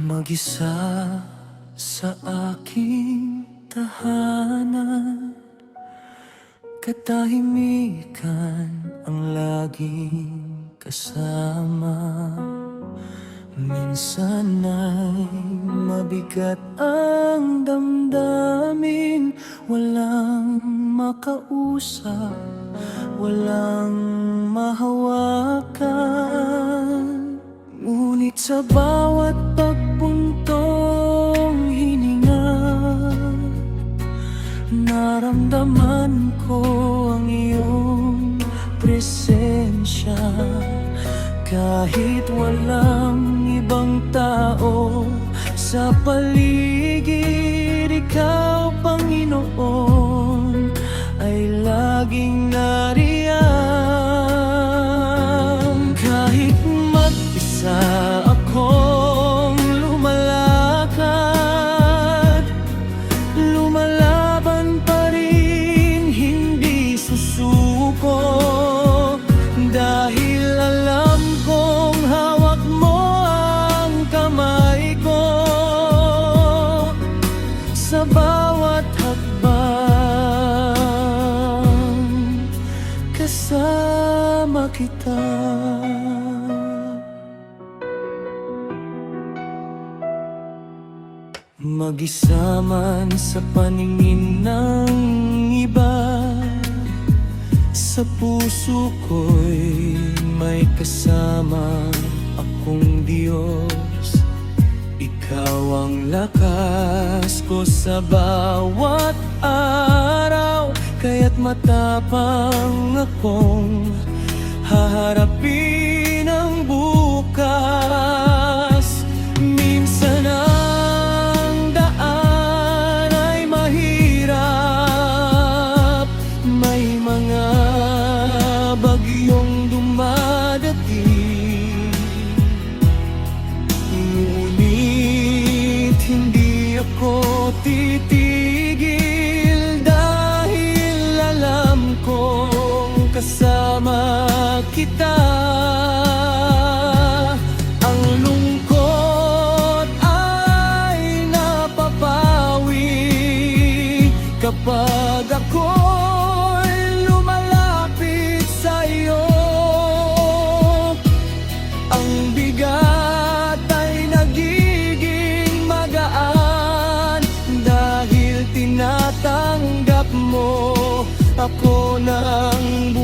Mag-isa sa aking tahanan, katahimikan ang laging kasama. Minsan ay mabigat ang damdamin, walang makausap, walang mahawakan. Ngunit sa bawat pagbuntong hininga, naramdaman ko ang iyong presensya. Kahit walang ibang tao sa paligid, ikaw, Panginoon, ay laging nariyan. Kahit mag-isa akong lumalakad, lumalaban pa rin, hindi susuko. Dahil alam kong hawak mo ang kamay ko sa bawat hakbang, kasama kita. Mag-isa man sa paningin ng iba, sa puso ko'y may kasama akong Diyos. Ikaw ang lakas ko sa bawat araw, kaya't matapang akong haharapin ang bukas. Minsan ang daan ay mahirap, may mga bagyong dumadating, ngunit hindi ako titigil, dahil alam kong kasama kita. Ang lungkot ay napapawi kapag ako'y lumalapit sa iyo. Ang bigat ay nagiging magaan, dahil tinatanggap mo ako ng buhay.